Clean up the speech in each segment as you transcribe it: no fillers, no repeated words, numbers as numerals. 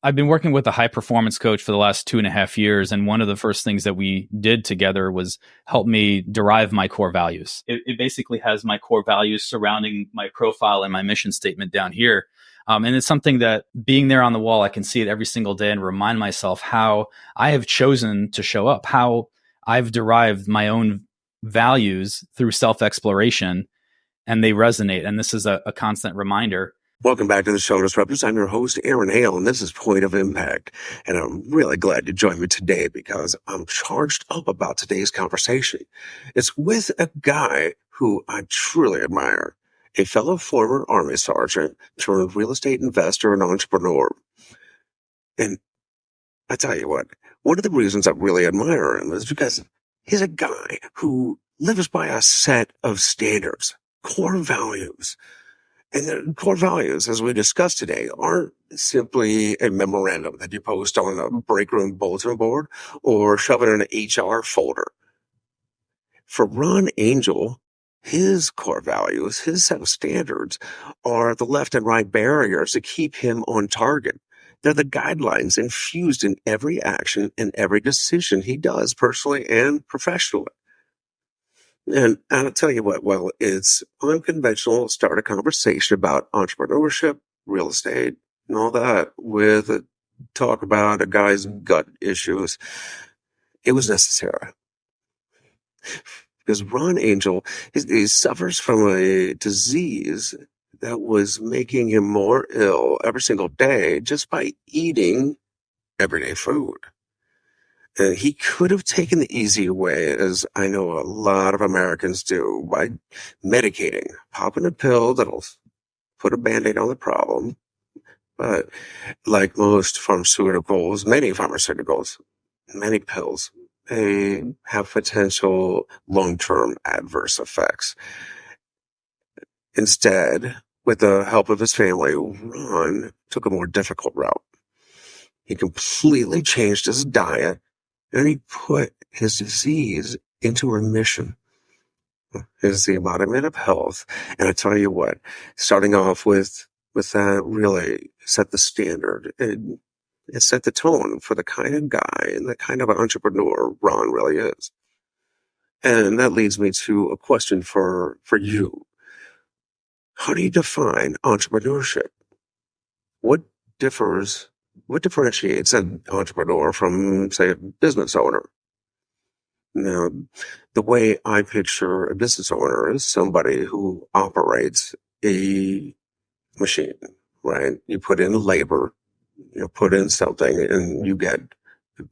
I've been working with a high performance coach for the last 2.5 years. And one of the first things that we did together was help me derive my core values. It basically has my core values surrounding my profile and my mission statement down here. And it's something that being there on the wall, I can see it every single day and remind myself how I have chosen to show up, how I've derived my own values through self-exploration, and they resonate. And this is a constant reminder. Welcome back to the show, Disruptors. I'm your host, Aaron Hale, and this is Point of Impact. And I'm really glad you joined me today because I'm charged up about today's conversation. It's with a guy who I truly admire, a fellow former Army sergeant turned real estate investor and entrepreneur. And I tell you what, one of the reasons I really admire him is because he's a guy who lives by a set of standards, core values. And the core values, as we discussed today, aren't simply a memorandum that you post on a break room bulletin board or shove it in an HR folder. For Ron Angel, his core values, his set of standards, are the left and right barriers that keep him on target. They're the guidelines infused in every action and every decision he does personally and professionally. And I'll tell you what, well, it's unconventional to start a conversation about entrepreneurship, real estate, and all that with a talk about a guy's gut issues. It was necessary. Because Ron Angel, he suffers from a disease that was making him more ill every single day just by eating everyday food. And he could have taken the easy way, as I know a lot of Americans do, by medicating, popping a pill that'll put a Band-Aid on the problem. But like most pharmaceuticals, many pills, they have potential long-term adverse effects. Instead, with the help of his family, Ron took a more difficult route. He completely changed his diet, and he put his disease into remission. It's the embodiment of health. And I tell you what, starting off with that really set the standard. It set the tone for the kind of guy and the kind of entrepreneur Ron really is. And that leads me to a question for you. How do you define entrepreneurship? What differentiates an entrepreneur from, say, a business owner? Now, the way I picture a business owner is somebody who operates a machine, right? You put in labor, put in something, and you get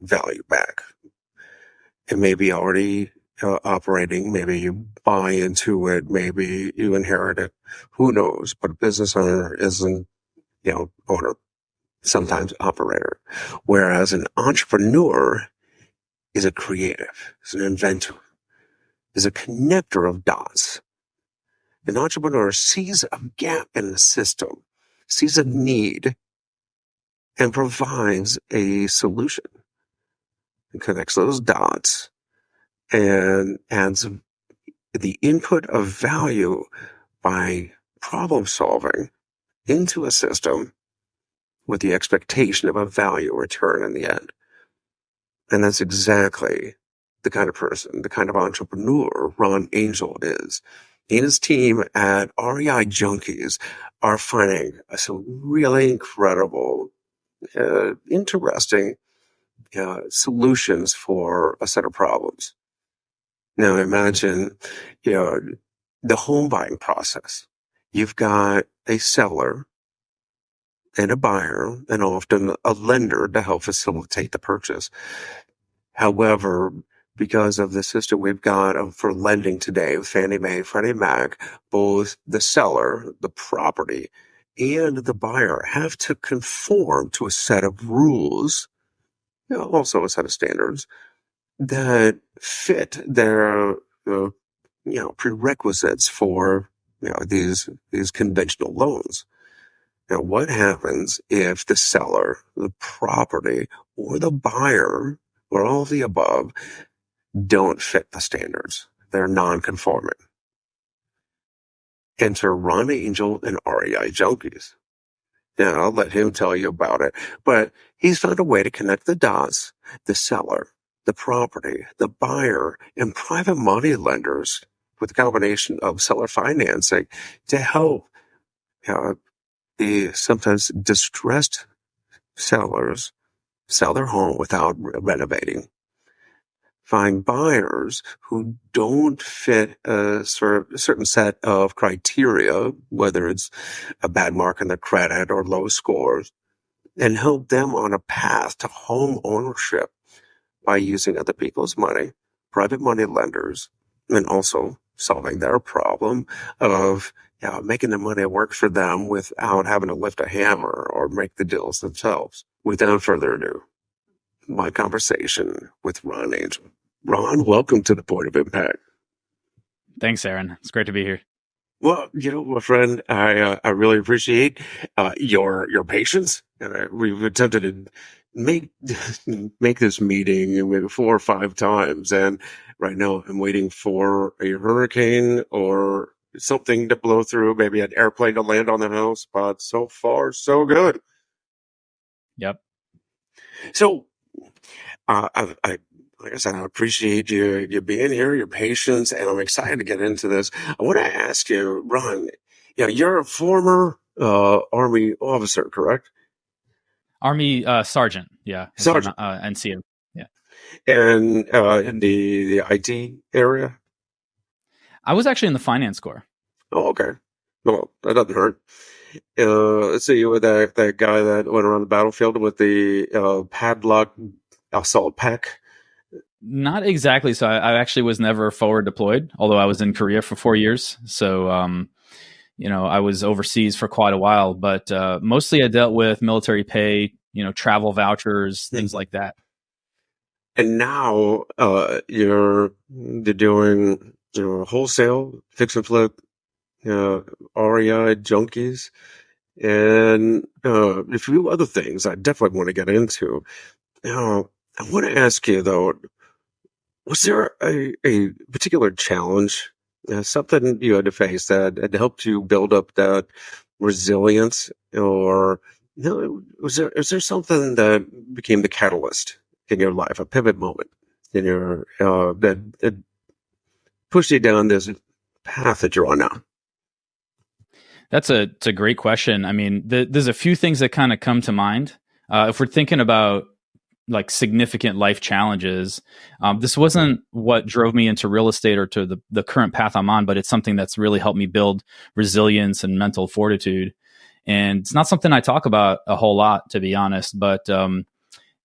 value back. It may be already operating. Maybe you buy into it. Maybe you inherit it. Who knows? But a business owner isn't, owner. Sometimes operator. Whereas an entrepreneur is a creative, is an inventor, is a connector of dots. An entrepreneur sees a gap in the system, sees a need, and provides a solution. And connects those dots and adds the input of value by problem solving into a system with the expectation of a value return in the end. And that's exactly the kind of person, the kind of entrepreneur Ron Angel is. He and his team at REI Junkies are finding some really incredible, interesting solutions for a set of problems. Now imagine, the home buying process. You've got a seller and a buyer, and often a lender to help facilitate the purchase. However, because of the system we've got for lending today with Fannie Mae, Freddie Mac, both the seller, the property, and the buyer have to conform to a set of rules, also a set of standards that fit their, prerequisites for, these conventional loans. Now, what happens if the seller, the property, or the buyer, or all of the above, don't fit the standards? They're non-conforming. Enter Ron Angel and REI Junkies. Yeah, I'll let him tell you about it. But he's found a way to connect the dots, the seller, the property, the buyer, and private money lenders with a combination of seller financing to help uh, the sometimes distressed sellers sell their home without renovating. Find buyers who don't fit a certain set of criteria, whether it's a bad mark in their credit or low scores, and help them on a path to home ownership by using other people's money, private money lenders, and also solving their problem of making the money work for them without having to lift a hammer or make the deals themselves. Without further ado, my conversation with Ron Angel. Ron, welcome to the Point of Impact. Thanks, Aaron. It's great to be here. Well, my friend, I really appreciate your patience. We've attempted to make this meeting maybe 4 or 5 times, and right now I'm waiting for a hurricane or something to blow through, maybe an airplane to land on the house. But so far, so good. Yep. So, like I said, I appreciate you being here, your patience, and I'm excited to get into this. I want to ask you, Ron, you're a former Army officer, correct? Army sergeant. Yeah. Sergeant. NCO. Yeah. And in the IT area? I was actually in the finance corps. Oh, okay. Well, that doesn't hurt. Let's see, you were that guy that went around the battlefield with the padlock assault pack. Not exactly. So I actually was never forward deployed, although I was in Korea for 4 years. So, I was overseas for quite a while, but mostly I dealt with military pay, travel vouchers, things like that. And now you're doing wholesale, fix and flip, REI Junkies, and a few other things I definitely want to get into. Now, I want to ask you, though, was there a particular challenge, something you had to face that had helped you build up that resilience, or is there something that became the catalyst in your life, a pivot moment in your that pushed you down this path that you're on now? It's a great question. I mean, there's a few things that kind of come to mind. If we're thinking about like significant life challenges, this wasn't what drove me into real estate or to the current path I'm on, but it's something that's really helped me build resilience and mental fortitude. And it's not something I talk about a whole lot, to be honest. But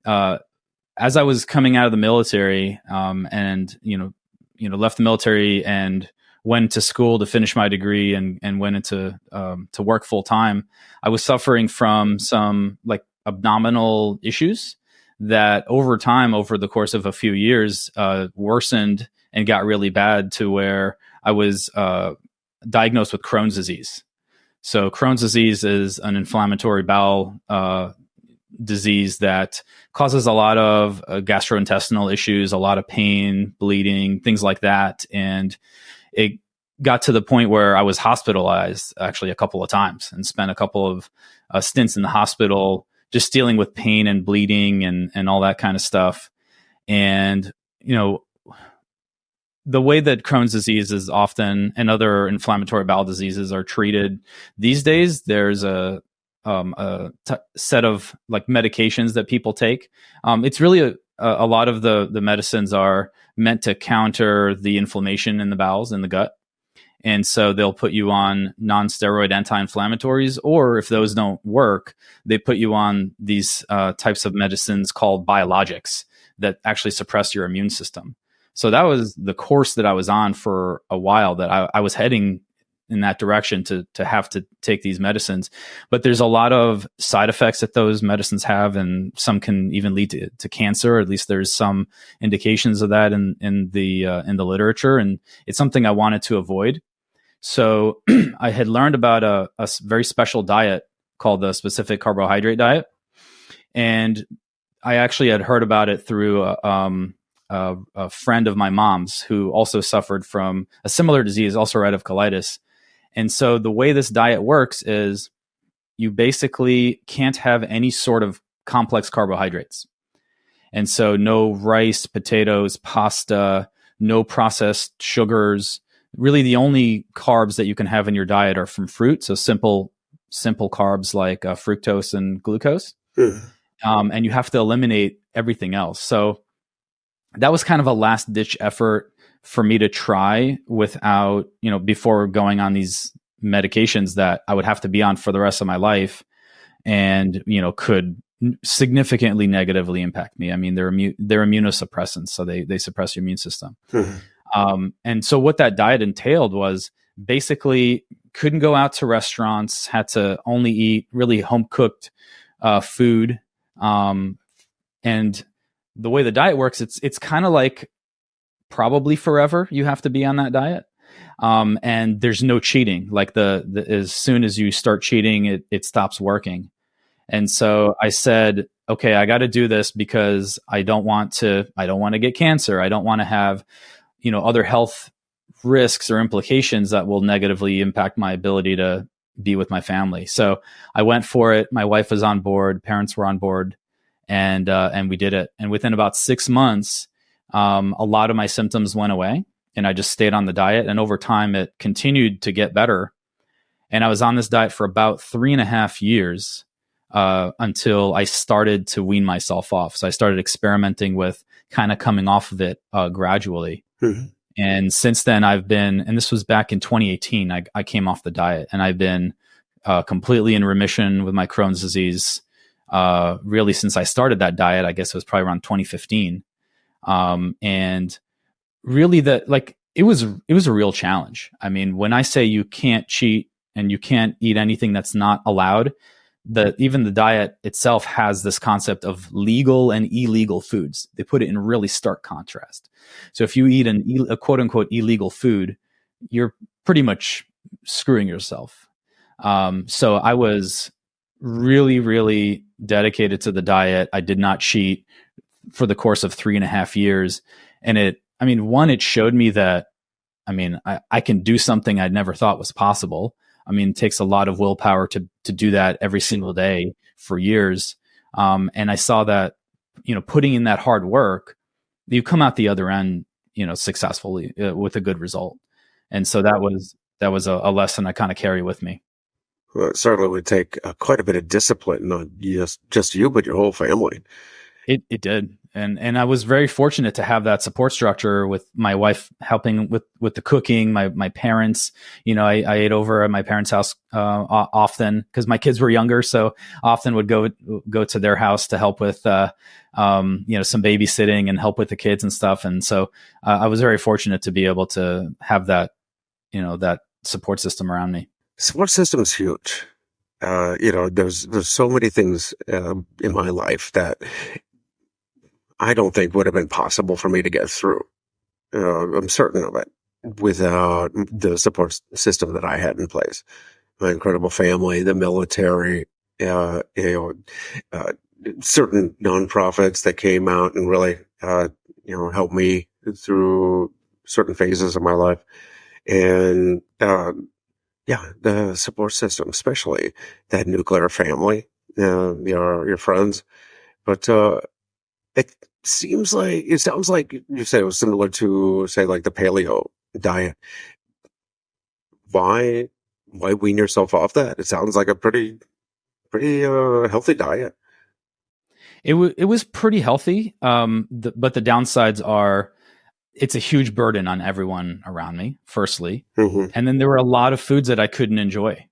as I was coming out of the military, and left the military and went to school to finish my degree and went into to work full time, I was suffering from some like abdominal issues that over time, over the course of a few years, worsened and got really bad to where I was diagnosed with Crohn's disease. So Crohn's disease is an inflammatory bowel disease that causes a lot of gastrointestinal issues, a lot of pain, bleeding, things like that. And it got to the point where I was hospitalized actually a couple of times and spent a couple of stints in the hospital just dealing with pain and bleeding and all that kind of stuff. And, the way that Crohn's disease is often and other inflammatory bowel diseases are treated these days, there's a set of like medications that people take. It's really a lot of the medicines are meant to counter the inflammation in the bowels and the gut. And so they'll put you on non-steroid anti-inflammatories, or if those don't work, they put you on these types of medicines called biologics that actually suppress your immune system. So that was the course that I was on for a while, that I was heading in that direction to have to take these medicines. But there's a lot of side effects that those medicines have, and some can even lead to cancer. Or at least there's some indications of that in the literature, and it's something I wanted to avoid. So I had learned about a very special diet called the specific carbohydrate diet, and I actually had heard about it through a friend of my mom's who also suffered from a similar disease, ulcerative colitis. And so the way this diet works is you basically can't have any sort of complex carbohydrates. And so no rice, potatoes, pasta, no processed sugars. Really the only carbs that you can have in your diet are from fruit. So simple carbs like fructose and glucose. And you have to eliminate everything else. So that was kind of a last ditch effort for me to try without, before going on these medications that I would have to be on for the rest of my life and, could significantly negatively impact me. I mean, they're immunosuppressants, so they suppress your immune system. And so what that diet entailed was basically couldn't go out to restaurants, had to only eat really home cooked food. And the way the diet works, it's kind of like probably forever you have to be on that diet. And there's no cheating. Like as soon as you start cheating, it stops working. And so I said, okay, I got to do this because I don't want to get cancer. I don't want to have, other health risks or implications that will negatively impact my ability to be with my family. So I went for it. My wife was on board, parents were on board, and we did it. And within about 6 months, a lot of my symptoms went away and I just stayed on the diet. And over time, it continued to get better. And I was on this diet for about 3.5 years until I started to wean myself off. So I started experimenting with kind of coming off of it gradually. And since then and this was back in 2018, I came off the diet and I've been completely in remission with my Crohn's disease. Really since I started that diet, I guess it was probably around 2015. And really it was a real challenge. I mean, when I say you can't cheat and you can't eat anything that's not allowed, even the diet itself has this concept of legal and illegal foods. They put it in really stark contrast. So if you eat a quote unquote illegal food, you're pretty much screwing yourself. So I was really, really dedicated to the diet. I did not cheat for the course of 3.5 years. And it showed me that, I can do something I'd never thought was possible. It takes a lot of willpower to do that every single day for years. And I saw that, putting in that hard work, you come out the other end, successfully with a good result. And so that was a lesson I kind of carry with me. Well, it certainly would take quite a bit of discipline, not just you, but your whole family. It did. And I was very fortunate to have that support structure with my wife helping with the cooking, my parents. I ate over at my parents' house often because my kids were younger, so often would go to their house to help with some babysitting and help with the kids and stuff. And so I was very fortunate to be able to have that that support system around me. Support system is huge. There's so many things in my life that I don't think would have been possible for me to get through. I'm certain of it without the support system that I had in place. My incredible family, the military, certain nonprofits that came out and really, helped me through certain phases of my life. And, the support system, especially that nuclear family, your friends. But, it sounds like you said it was similar to, say, like the paleo diet. Why wean yourself off that? It sounds like a pretty healthy diet. It was pretty healthy. But the downsides are it's a huge burden on everyone around me, firstly. And then there were a lot of foods that I couldn't enjoy.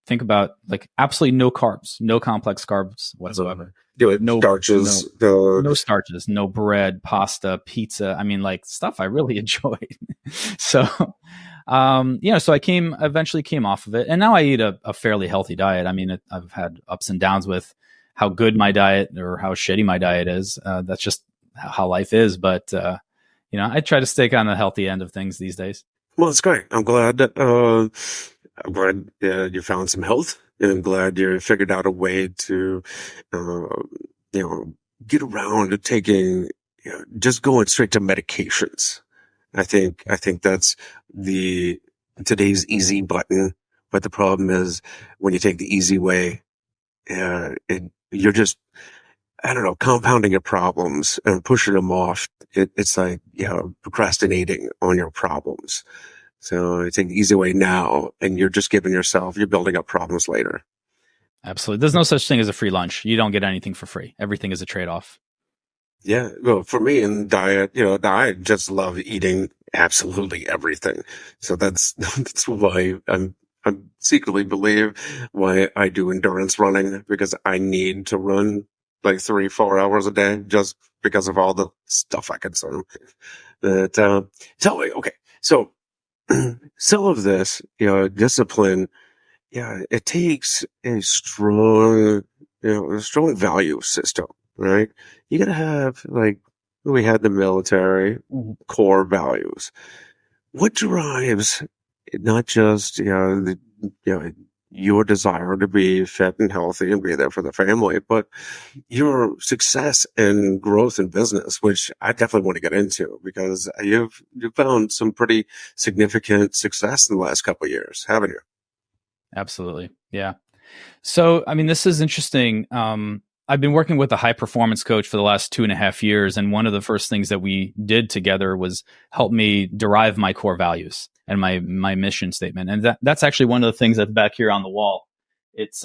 Think about absolutely no carbs, no complex carbs whatsoever. No starches. No starches, no bread, pasta, pizza. Stuff I really enjoyed. So, so I eventually came off of it. And now I eat a fairly healthy diet. I've had ups and downs with how good my diet or how shitty my diet is. That's just how life is. But, I try to stick on the healthy end of things these days. Well, it's great. I'm glad that, you found some health, and I'm glad you figured out a way to, get around to taking, just going straight to medications. I think that's today's easy button But the problem is when you take the easy way, you're just, I don't know, compounding your problems and pushing them off. It's like, procrastinating on your problems. So you take the easy way now and you're just you're building up problems later. Absolutely. There's no such thing as a free lunch. You don't get anything for free. Everything is a trade-off. Yeah. Well, for me in diet, I just love eating absolutely everything. So that's why I secretly believe why I do endurance running, because I need to run like 3-4 hours a day just because of all the stuff I consume. But, tell me, okay. So some of this, discipline, it takes a strong value system, right? You gotta have, like, we had the military core values. What drives not just, your desire to be fit and healthy and be there for the family, but your success and growth in business, which I definitely want to get into because you've found some pretty significant success in the last couple of years, haven't you? Absolutely. Yeah. So, I mean, this is interesting. I've been working with a high performance coach for the last 2.5 years. And one of the first things that we did together was help me derive my core values and my mission statement. And that's actually one of the things that's back here on the wall. It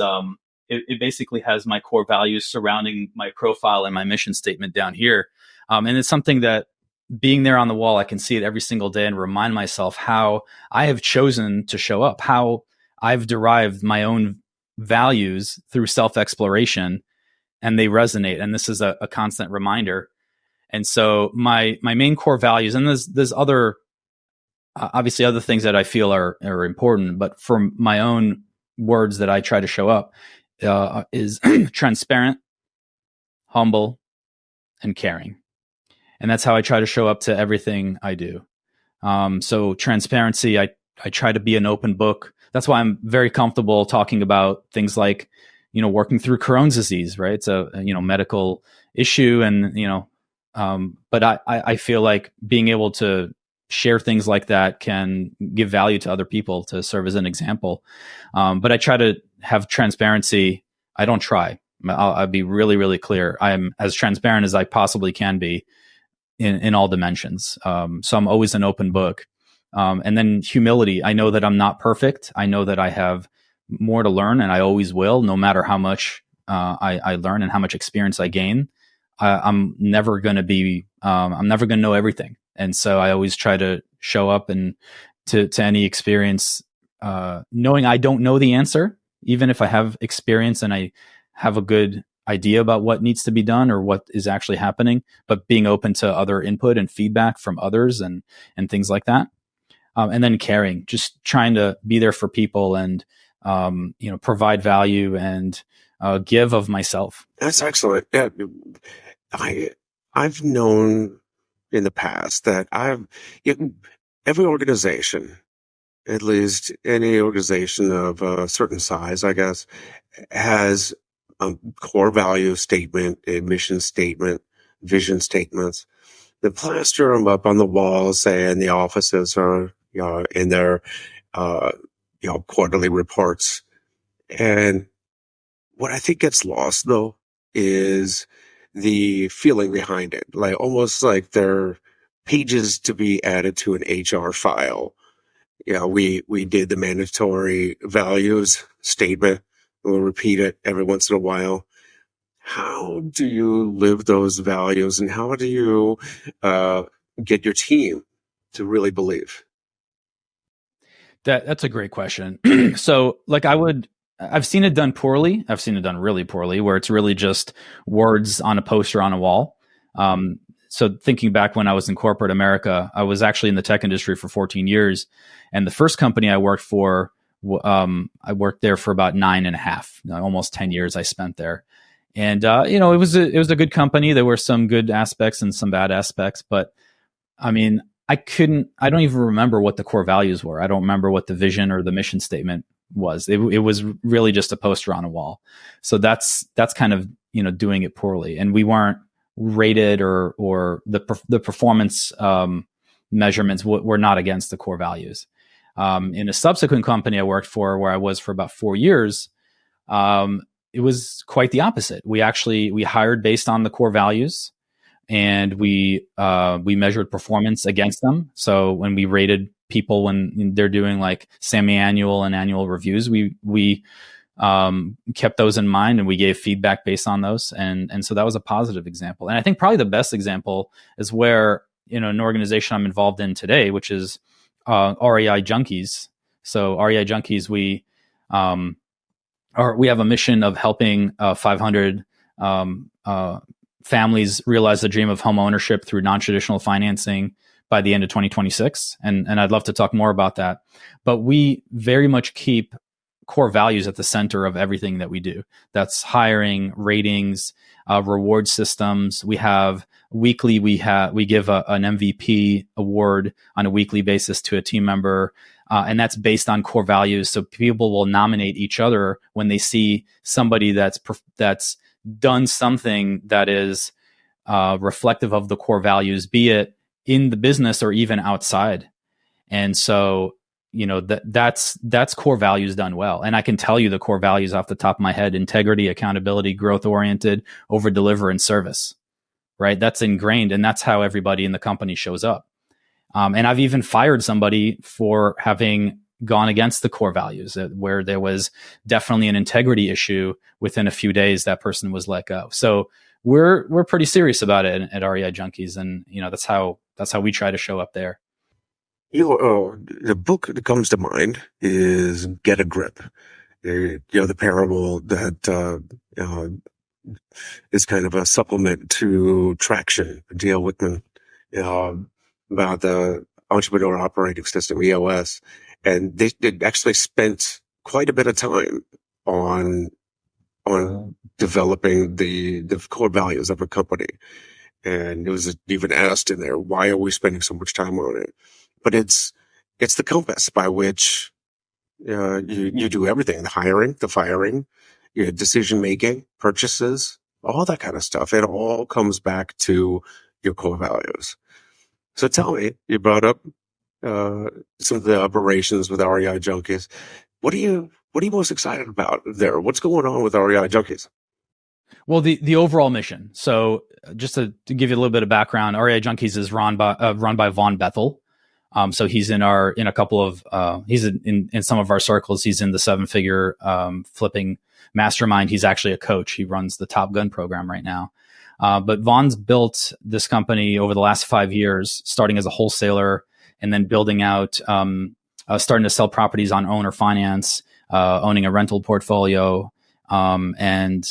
basically has my core values surrounding my profile and my mission statement down here. And it's something that, being there on the wall, I can see it every single day and remind myself how I have chosen to show up, how I've derived my own values through self-exploration, and they resonate. And this is a constant reminder. And so my main core values, and there's other, obviously other things that I feel are important, but for my own words that I try to show up, is transparent, humble, and caring. And that's how I try to show up to everything I do. So transparency, I try to be an open book. That's why I'm very comfortable talking about things like, working through Crohn's disease, right? It's a, medical issue. And, but I feel like being able to share things like that can give value to other people, to serve as an example. But I try to have transparency. I don't try. I'll be really, really clear. I'm as transparent as I possibly can be in all dimensions. So I'm always an open book. And then humility. I know that I'm not perfect. I know that I have more to learn, and I always will, no matter how much I learn and how much experience I gain. I'm never going to know everything. And so I always try to show up and to any experience, knowing I don't know the answer, even if I have experience and I have a good idea about what needs to be done or what is actually happening, but being open to other input and feedback from others and things like that. And then caring, just trying to be there for people and, provide value and give of myself. That's excellent. Yeah. I've known in the past that every organization, at least any organization of a certain size, I guess, has a core value statement, a mission statement, vision statements. They plaster them up on the walls, say in the offices or in their quarterly reports. And what I think gets lost though is the feeling behind it, like almost like they're pages to be added to an HR file. We did the mandatory values statement. We'll repeat it every once in a while. How do you live those values, and how do you get your team to really believe? That's a great question. So like I've seen it done poorly. I've seen it done really poorly, where it's really just words on a poster on a wall. So thinking back when I was in corporate America, I was actually in the tech industry for 14 years. And the first company I worked for, I worked there for about 9.5, almost 10 years I spent there. And, it was a good company. There were some good aspects and some bad aspects, but I mean, I don't even remember what the core values were. I don't remember what the vision or the mission statement was. It was really just a poster on a wall. So that's kind of, doing it poorly. And we weren't rated or the performance, measurements were not against the core values. In a subsequent company I worked for, where I was for about 4 years, it was quite the opposite. We hired based on the core values, and we measured performance against them. So when we rated people when they're doing like semi-annual and annual reviews, we kept those in mind, and we gave feedback based on those. And so that was a positive example. And I think probably the best example is where, an organization I'm involved in today, which is REI Junkies. So REI Junkies, we have a mission of helping 500 families realize the dream of home ownership through non-traditional financing by the end of 2026. And I'd love to talk more about that. But we very much keep core values at the center of everything that we do. That's hiring, ratings, reward systems. We have weekly, we give an MVP award on a weekly basis to a team member. And that's based on core values. So people will nominate each other when they see somebody that's done something that is reflective of the core values, be it in the business or even outside. And so, that's core values done well. And I can tell you the core values off the top of my head: integrity, accountability, growth oriented, over deliver, and service, right? That's ingrained. And that's how everybody in the company shows up. And I've even fired somebody for having gone against the core values, where there was definitely an integrity issue. Within a few days, that person was let go. So we're pretty serious about it at REI Junkies. And, that's how we try to show up there. The book that comes to mind is Get a Grip. The parable that is kind of a supplement to Traction, Dale Whitman, about the Entrepreneur Operating System, EOS. And they actually spent quite a bit of time on developing the core values of a company. And it was even asked in there, why are we spending so much time on it? But it's the compass by which you do everything: the hiring, the firing, your decision making, purchases, all that kind of stuff. It all comes back to your core values. So tell me, you brought up some of the operations with REI Junkies. What are you most excited about there? What's going on with REI Junkies? Well, the overall mission. So just to give you a little bit of background, REI Junkies is run by Vaughn Bethel. So he's in a couple of he's in some of our circles. He's in the 7-figure flipping mastermind. He's actually a coach. He runs the Top Gun program right now. But Vaughn's built this company over the last 5 years, starting as a wholesaler and then building out, starting to sell properties on owner finance, owning a rental portfolio, and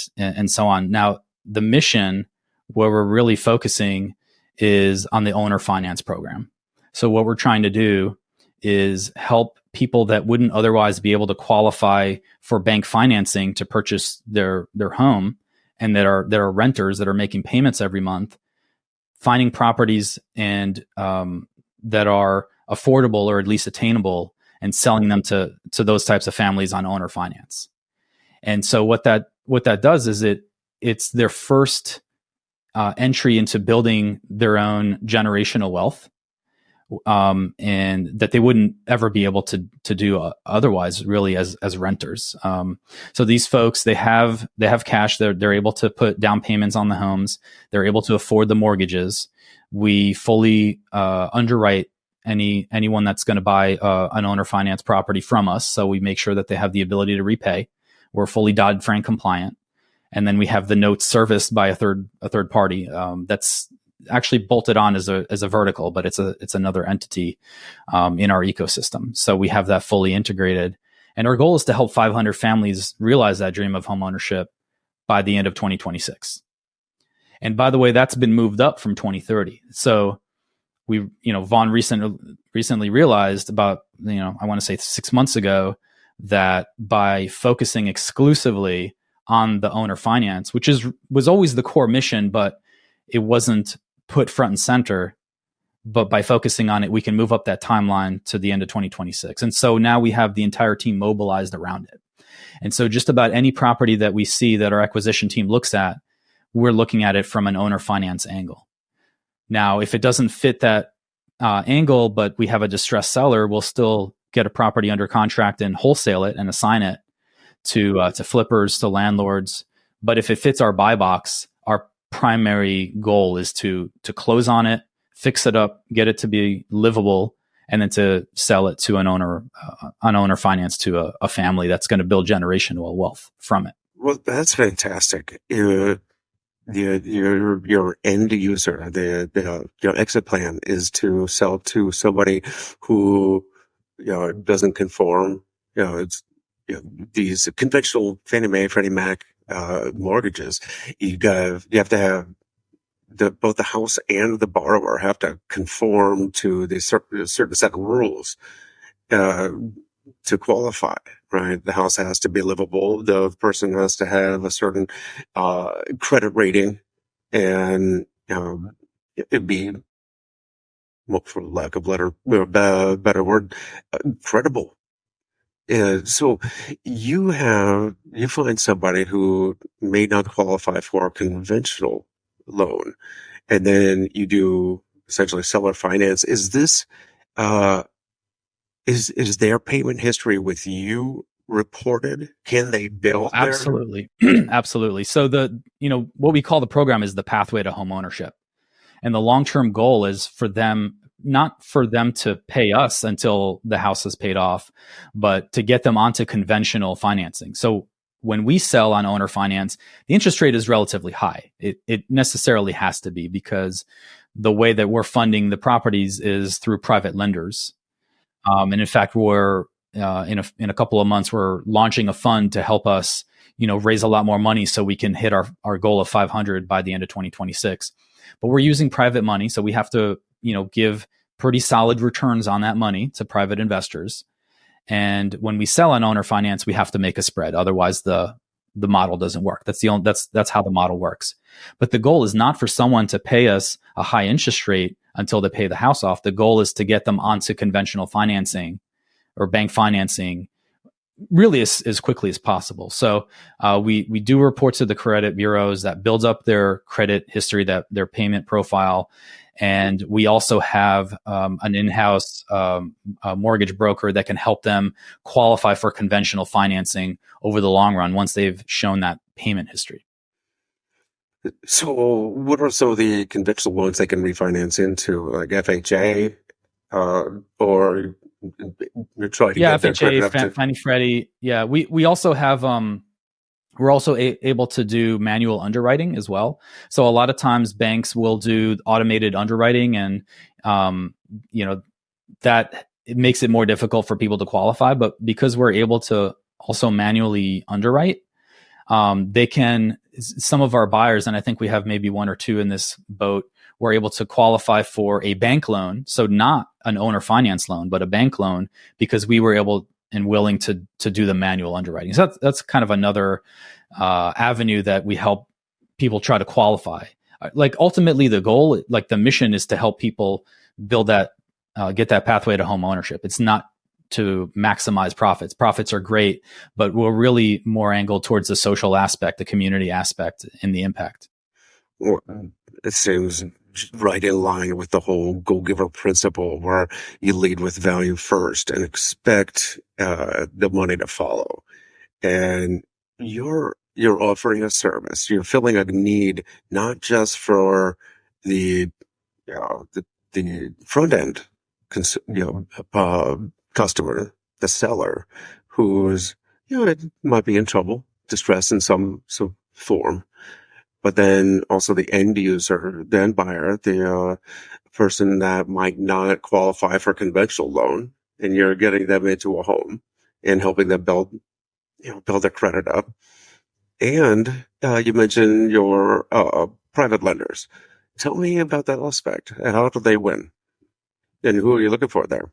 so on. Now, the mission where we're really focusing is on the owner finance program. So what we're trying to do is help people that wouldn't otherwise be able to qualify for bank financing to purchase their home, and that are renters that are making payments every month, finding properties and that are affordable or at least attainable, and selling them to those types of families on owner finance. And so what that does is it's their first entry into building their own generational wealth, and that they wouldn't ever be able to do otherwise, really, as renters. So these folks, they have cash. They're able to put down payments on the homes. They're able to afford the mortgages. We fully underwrite anyone that's going to buy an owner finance property from us. So we make sure that they have the ability to repay. We're fully Dodd-Frank compliant, and then we have the notes serviced by a third party that's actually bolted on as a vertical, but it's another entity in our ecosystem. So we have that fully integrated, and our goal is to help 500 families realize that dream of home ownership by the end of 2026. And by the way, that's been moved up from 2030. So Vaughn recently realized about, I want to say 6 months ago, that by focusing exclusively on the owner finance, which was always the core mission, but it wasn't put front and center, but by focusing on it, we can move up that timeline to the end of 2026. And so now we have the entire team mobilized around it. And so just about any property that we see that our acquisition team looks at, we're looking at it from an owner finance angle. Now, if it doesn't fit that angle, but we have a distressed seller, we'll still get a property under contract and wholesale it and assign it to flippers, to landlords. But if it fits our buy box, our primary goal is to close on it, fix it up, get it to be livable, and then to sell it to an owner finance to a family that's going to build generational wealth from it. Well, that's fantastic. Your end user, your exit plan is to sell to somebody who doesn't conform. It's these conventional Fannie Mae, Freddie Mac mortgages. You have to have both the house and the borrower have to conform to the certain set of rules to qualify. Right, the house has to be livable. The person has to have a certain credit rating, and it'd be, well, for lack of a better word, credible. So you find somebody who may not qualify for a conventional loan, and then you do essentially seller finance. Is this is their payment history with you reported? Can they build there? Absolutely. Absolutely. So what we call the program is the pathway to home ownership. And the long-term goal is not for them to pay us until the house is paid off, but to get them onto conventional financing. So when we sell on owner finance, the interest rate is relatively high. It necessarily has to be, because the way that we're funding the properties is through private lenders. And in fact, we're in a couple of months, we're launching a fund to help us, raise a lot more money so we can hit our goal of 500 by the end of 2026. But we're using private money, so we have to, give pretty solid returns on that money to private investors. And when we sell on owner finance, we have to make a spread. Otherwise, the model doesn't work. That's how the model works. But the goal is not for someone to pay us a high interest rate until they pay the house off. The goal is to get them onto conventional financing or bank financing really as quickly as possible. So we do report to the credit bureaus. That builds up their credit history, their payment profile. And we also have an in-house mortgage broker that can help them qualify for conventional financing over the long run once they've shown that payment history. So what are some of the conventional loans they can refinance into, like FHA, or you're trying to get FHA, Fannie Freddie. Yeah, we also have we're also able to do manual underwriting as well. So a lot of times banks will do automated underwriting, and that it makes it more difficult for people to qualify. But because we're able to also manually underwrite, some of our buyers, and I think we have maybe one or two in this boat, were able to qualify for a bank loan. So not an owner finance loan, but a bank loan, because we were able and willing to do the manual underwriting. So that's kind of another avenue that we help people try to qualify. Like ultimately the goal, like the mission, is to help people build that, get that pathway to home ownership. It's not to maximize profits. Profits are great, but we're really more angled towards the social aspect, the community aspect, and the impact. Well, it seems right in line with the whole go-giver principle, where you lead with value first and expect the money to follow. And you're offering a service. You're filling a need, not just for the front end customer, the seller, who's it might be in trouble, distress in some form, but then also the end user, the end buyer, the person that might not qualify for a conventional loan, and you're getting them into a home and helping them build their credit up. And you mentioned your private lenders. Tell me about that aspect. How do they win? And who are you looking for there?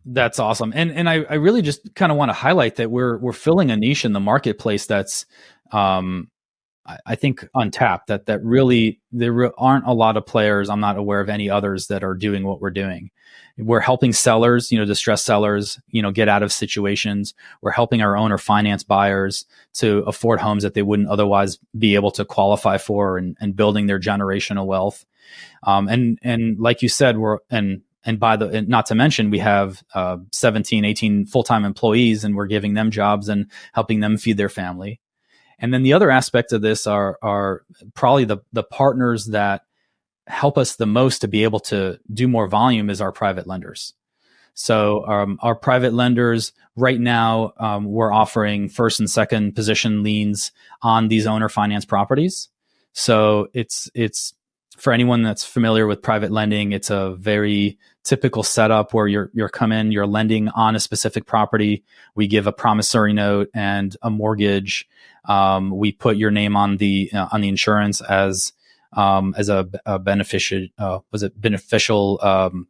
That's awesome. And I really just kind of want to highlight that we're filling a niche in the marketplace that's I think untapped, that really there aren't a lot of players. I'm not aware of any others that are doing what we're doing. We're helping sellers, distressed sellers, get out of situations. We're helping our owner finance buyers to afford homes that they wouldn't otherwise be able to qualify for, and building their generational wealth. And like you said, and not to mention, we have 17, 18 full-time employees, and we're giving them jobs and helping them feed their family. And then the other aspect of this are probably the partners that help us the most to be able to do more volume is our private lenders. So our private lenders right now, we're offering first and second position liens on these owner finance properties. So it's for anyone that's familiar with private lending, it's a very typical setup where you're lending on a specific property. We give a promissory note and a mortgage. We put your name on the insurance as a beneficiary. Beneficial?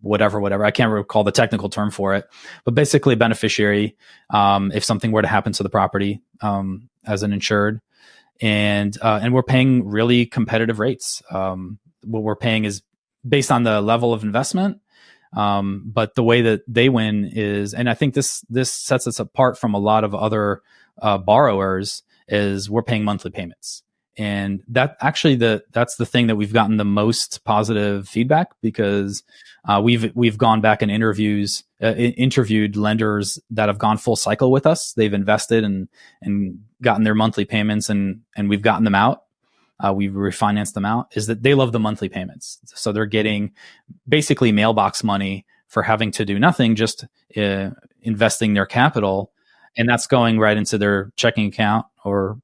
Whatever. I can't recall the technical term for it, but basically a beneficiary, if something were to happen to the property, as an insured, and we're paying really competitive rates. What we're paying is based on the level of investment. But the way that they win is, and I think this sets us apart from a lot of other, borrowers, is we're paying monthly payments. And that's the thing that we've gotten the most positive feedback, because we've gone back and interviewed lenders that have gone full cycle with us. They've invested and gotten their monthly payments, and we've gotten them out. We've refinanced them out. Is that they love the monthly payments, so they're getting basically mailbox money for having to do nothing, just investing their capital, and that's going right into their checking account or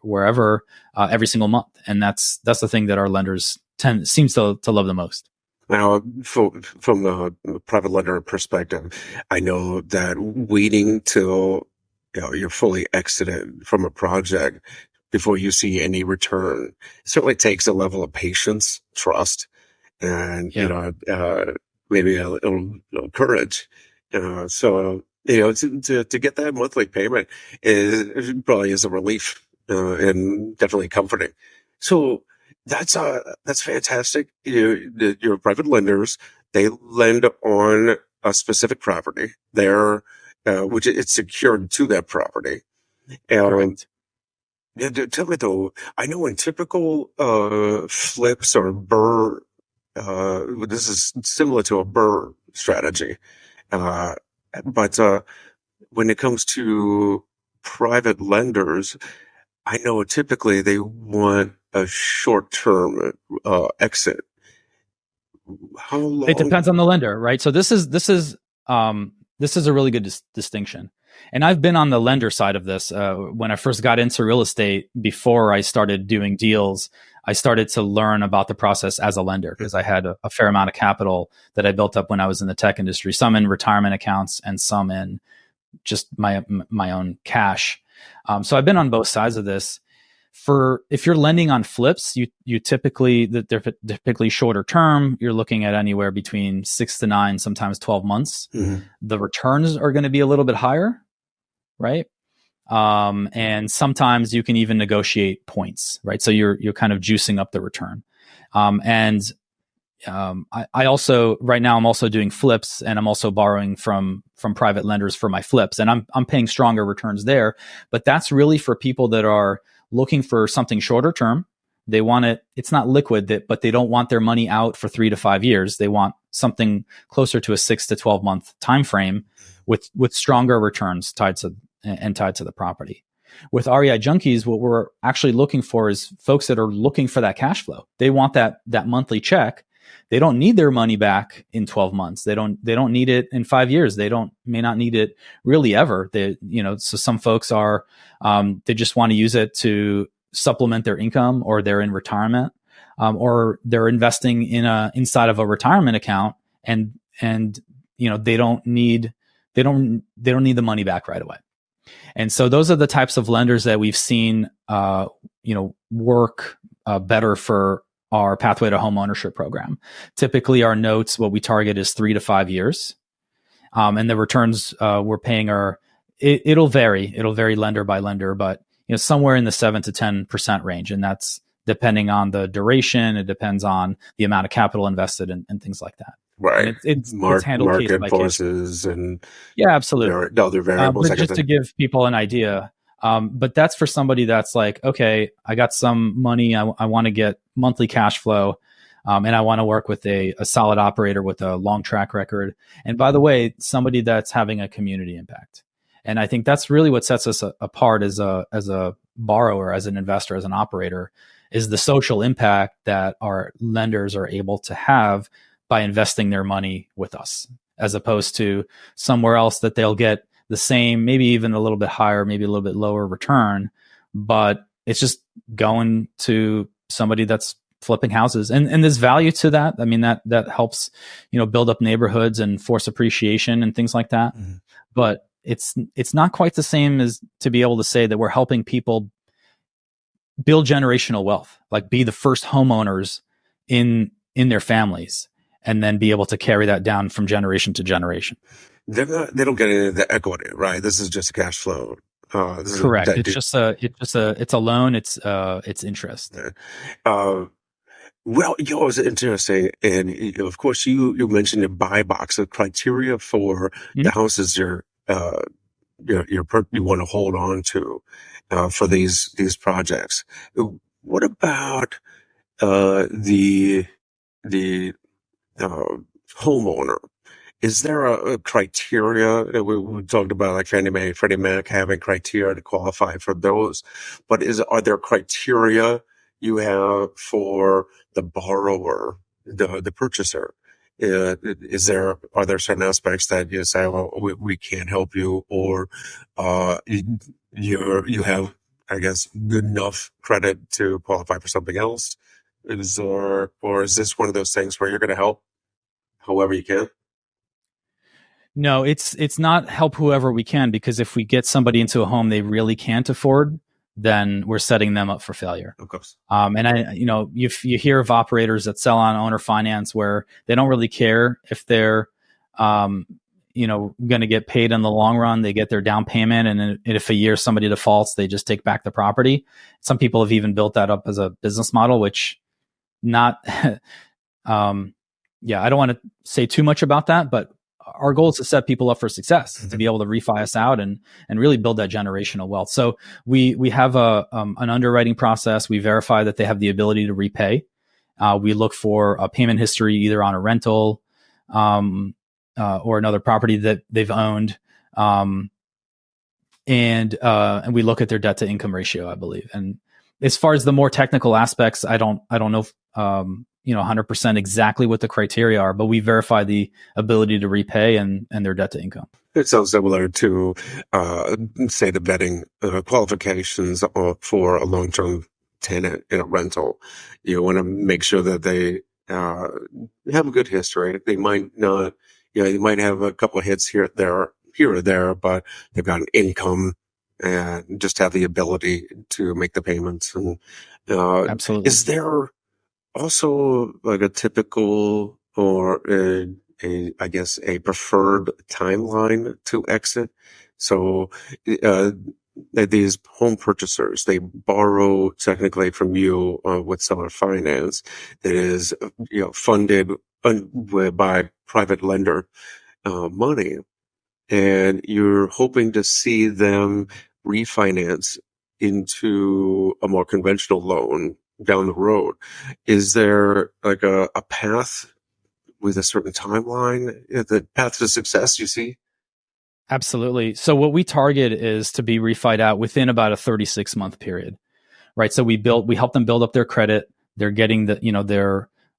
wherever every single month. And that's the thing that our lenders seems to love the most. Now, from the private lender perspective, I know that waiting till you're fully exited from a project before you see any return certainly takes a level of patience, trust, and maybe a little courage. So to get that monthly payment is probably a relief. And definitely comforting. So that's fantastic. Your private lenders, they lend on a specific property there, which it's secured to that property. Correct. Tell me though, I know in typical flips or BRRRR, this is similar to a BRRRR strategy, but when it comes to private lenders, I know typically they want a short-term exit. How long? It depends on the lender, right? So this is a really good distinction. And I've been on the lender side of this. When I first got into real estate, before I started doing deals, I started to learn about the process as a lender, because I had a fair amount of capital that I built up when I was in the tech industry, some in retirement accounts and some in just my own cash. So I've been on both sides of this. If you're lending on flips, they're typically shorter term. You're looking at anywhere between 6 to 9, sometimes 12 months. Mm-hmm. The returns are going to be a little bit higher, right? And sometimes you can even negotiate points, right? So you're kind of juicing up the return. I also, right now I'm also doing flips, and I'm also borrowing from private lenders for my flips, and I'm paying stronger returns there. But that's really for people that are looking for something shorter term. They want it. It's not liquid, but they don't want their money out for 3 to 5 years. They want something closer to a 6 to 12 month time frame with stronger returns tied to the property. With REI Junkies, what we're actually looking for is folks that are looking for that cash flow. They want that monthly check. They don't need their money back in 12 months. They don't need it in 5 years. They may not need it really ever. So some folks are, they just want to use it to supplement their income, or they're in retirement, or they're investing inside of a retirement account, and they don't need the money back right away. And so those are the types of lenders that we've seen, work better for our Pathway to Homeownership program. Typically, our notes, what we target is 3 to 5 years, and the returns we're paying it'll vary. It'll vary lender by lender, but somewhere in the 7 to 10% range, and that's depending on the duration. It depends on the amount of capital invested and things like that. Right. It's handled market case by forces case. And absolutely. Other variables. But just to give people an idea, but that's for somebody that's like, okay, I got some money. I want to get monthly cash flow. And I want to work with a solid operator with a long track record. And by the way, somebody that's having a community impact. And I think that's really what sets us apart as a borrower, as an investor, as an operator, is the social impact that our lenders are able to have by investing their money with us, as opposed to somewhere else that they'll get the same, maybe even a little bit higher, maybe a little bit lower return, but it's just going to somebody that's flipping houses. And there's value to that. I mean, that helps, build up neighborhoods and force appreciation and things like that. Mm-hmm. But it's not quite the same as to be able to say that we're helping people build generational wealth, like be the first homeowners in their families, and then be able to carry that down from generation to generation. They don't get any of the equity, right? This is just cash flow. Correct. It's a loan. It's interest. Well, it was interesting, and of course, you mentioned the buy box, the criteria for the houses you want to hold on to for these projects. What about the homeowner? Is there a criteria? We talked about like Fannie Mae, Freddie Mac having criteria to qualify for those, but are there criteria you have for the borrower, the purchaser? Are there certain aspects that you say, well, we can't help you, or you have, I guess, good enough credit to qualify for something else? Or is this one of those things where you're going to help however you can? No, it's not help whoever we can, because if we get somebody into a home they really can't afford, then we're setting them up for failure. Of course. And you hear of operators that sell on owner finance where they don't really care if they're, going to get paid in the long run. They get their down payment, and if a year somebody defaults, they just take back the property. Some people have even built that up as a business model, which not, I don't want to say too much about that, but our goal is to set people up for success, to be able to refi us out and really build that generational wealth. So we have an underwriting process. We verify that they have the ability to repay. We look for a payment history either on a rental or another property that they've owned, and we look at their debt to income ratio, I believe. And as far as the more technical aspects, I don't know. 100% exactly what the criteria are, but we verify the ability to repay and their debt to income. It sounds similar to, say, the vetting qualifications for a long-term tenant in a rental. You want to make sure that they have a good history. They might not, they might have a couple of hits here or there, but they've got an income and just have the ability to make the payments. And absolutely. Is there also like a typical or I guess a preferred timeline to exit? So these home purchasers, they borrow technically from you with seller finance that is funded by private lender money, and you're hoping to see them refinance into a more conventional loan down the road. Is there like a path with a certain timeline, the path to success you see? Absolutely. So what we target is to be refied out within about a 36-month period, right? So we help them build up their credit. They're getting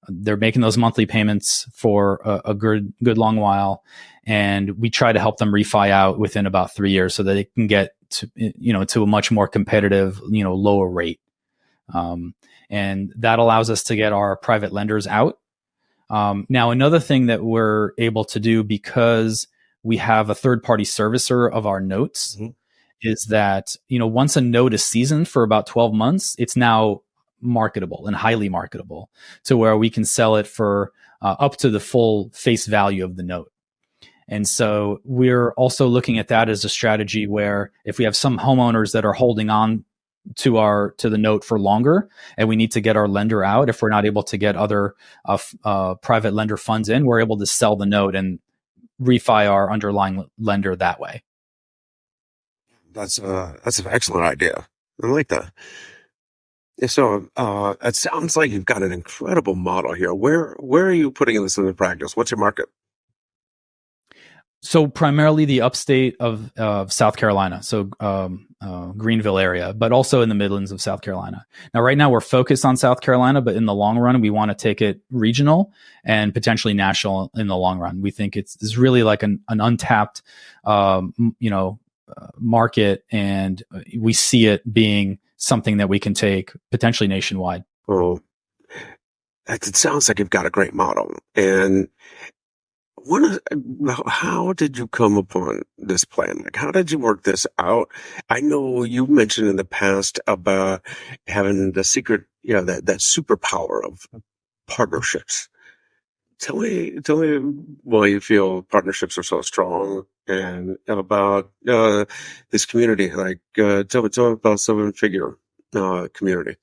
they're making those monthly payments for a good long while. And we try to help them refi out within about 3 years so that they can get to a much more competitive, lower rate. And that allows us to get our private lenders out. Now, another thing that we're able to do, because we have a third-party servicer of our notes, is that, once a note is seasoned for about 12 months, it's now marketable and highly marketable to where we can sell it for up to the full face value of the note. And so we're also looking at that as a strategy where if we have some homeowners that are holding on to the note for longer and we need to get our lender out, if we're not able to get other private lender funds in, we're able to sell the note and refi our underlying lender that way. That's an excellent idea. I like that. So it sounds like you've got an incredible model here. Where are you putting this into practice? What's your market? So primarily the upstate of South Carolina, so Greenville area, but also in the Midlands of South Carolina. Now, right now we're focused on South Carolina, but in the long run, we want to take it regional and potentially national in the long run. We think it's really like an untapped, market, and we see it being something that we can take potentially nationwide. Oh, it sounds like you've got a great model. And how did you come upon this plan? Like, how did you work this out? I know you mentioned in the past about having the secret, that superpower of partnerships. Tell me why you feel partnerships are so strong and about this community. Like, tell me about seven-figure community.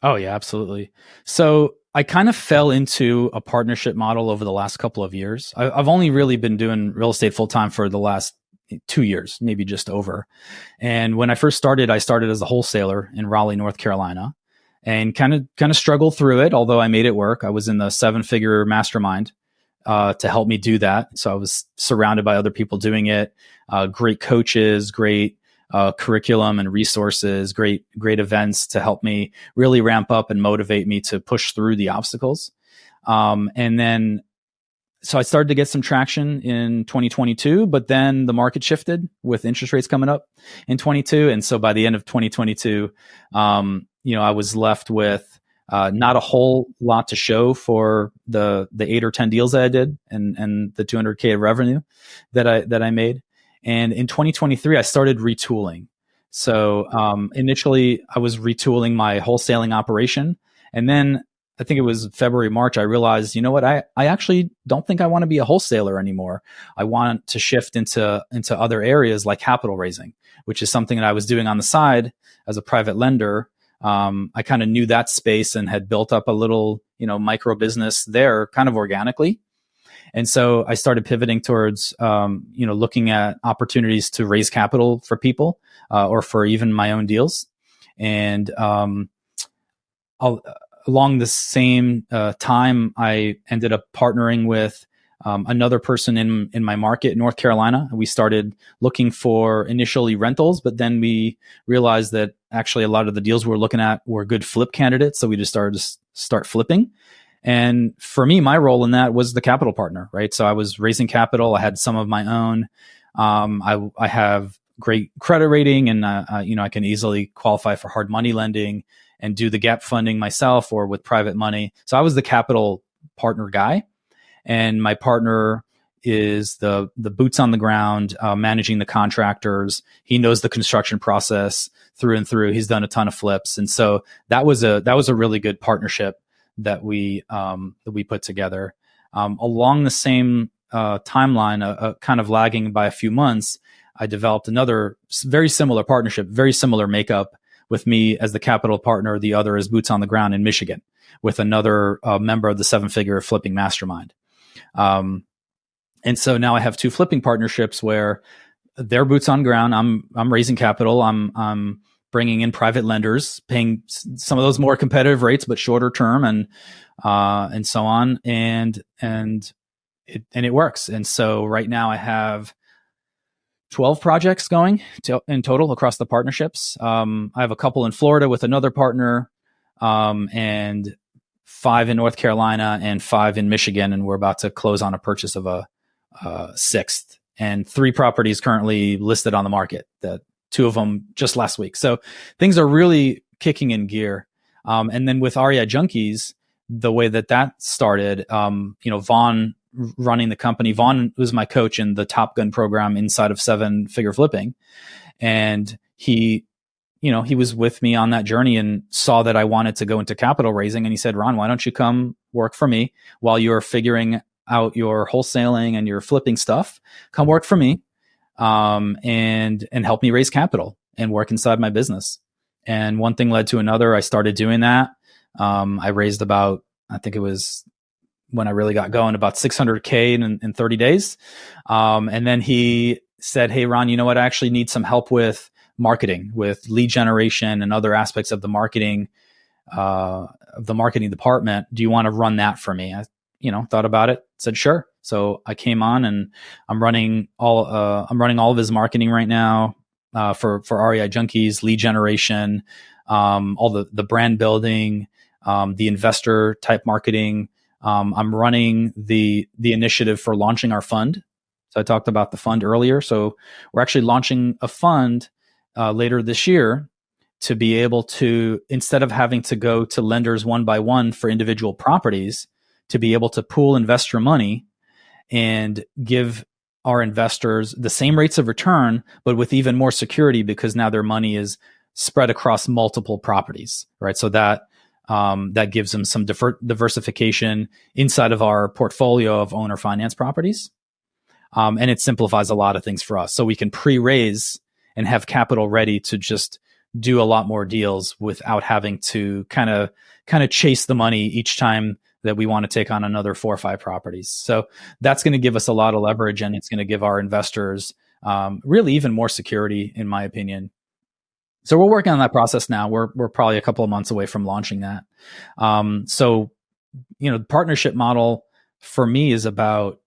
Oh yeah, absolutely. So I kind of fell into a partnership model over the last couple of years. I've only really been doing real estate full time for the last 2 years, maybe just over. And when I first started, I started as a wholesaler in Raleigh, North Carolina, and kind of struggled through it. Although I made it work, I was in the 7-figure mastermind to help me do that. So I was surrounded by other people doing it, great coaches, great curriculum and resources, great events to help me really ramp up and motivate me to push through the obstacles. And then, so I started to get some traction in 2022, but then the market shifted with interest rates coming up in 22. And so by the end of 2022, I was left with not a whole lot to show for the 8 or 10 deals that I did and the 200K of revenue that I made. And in 2023, I started retooling. So initially, I was retooling my wholesaling operation. And then I think it was February, March, I realized, you know what, I actually don't think I want to be a wholesaler anymore. I want to shift into other areas like capital raising, which is something that I was doing on the side as a private lender. I kind of knew that space and had built up a little, micro business there kind of organically. And so I started pivoting towards, looking at opportunities to raise capital for people or for even my own deals. And along the same time, I ended up partnering with another person in my market, North Carolina. We started looking for initially rentals, but then we realized that actually a lot of the deals we were looking at were good flip candidates. So we just started to start flipping. And for me, my role in that was the capital partner, right? So I was raising capital. I had some of my own. I have great credit rating, and I can easily qualify for hard money lending and do the gap funding myself or with private money. So I was the capital partner guy, and my partner is the boots on the ground, managing the contractors. He knows the construction process through and through. He's done a ton of flips, and so that was a really good partnership that we put together. Along the same timeline, kind of lagging by a few months, I developed another very similar partnership, very similar makeup, with me as the capital partner, the other is boots on the ground in Michigan, with another member of the 7-figure flipping mastermind. And so now I have 2 flipping partnerships where they're boots on ground. I'm raising capital. I'm bringing in private lenders, paying some of those more competitive rates, but shorter term, and so on. And it works. And so right now I have 12 projects going in total across the partnerships. I have a couple in Florida with another partner, and 5 in North Carolina and 5 in Michigan. And we're about to close on a purchase of a 6th, and 3 properties currently listed on the market, that 2 of them just last week. So things are really kicking in gear. And then with REI Junkies, the way that started, Vaughn running the company. Vaughn was my coach in the Top Gun program inside of 7-figure flipping. And he was with me on that journey and saw that I wanted to go into capital raising. And he said, Ron, why don't you come work for me while you're figuring out your wholesaling and your flipping stuff? Come work for me, and help me raise capital and work inside my business. And one thing led to another. I started doing that. I raised about, I think it was when I really got going, about 600K in 30 days. And then he said, hey, Ron, you know what? I actually need some help with marketing, with lead generation and other aspects of the marketing department. Do you want to run that for me? I, thought about it, said sure. So I came on, and I'm running all of his marketing right now for REI Junkies, lead generation, all the brand building, the investor type marketing. I'm running the initiative for launching our fund. So I talked about the fund earlier. So we're actually launching a fund later this year to be able to, instead of having to go to lenders one by one for individual properties, to be able to pool investor money and give our investors the same rates of return, but with even more security, because now their money is spread across multiple properties, right? So that gives them some diversification inside of our portfolio of owner finance properties. And it simplifies a lot of things for us. So we can pre-raise and have capital ready to just do a lot more deals without having to kind of chase the money each time that we want to take on another 4 or 5 properties. So that's going to give us a lot of leverage, and it's going to give our investors really even more security, in my opinion. So we're working on that process now. We're probably a couple of months away from launching that. So, the partnership model for me is about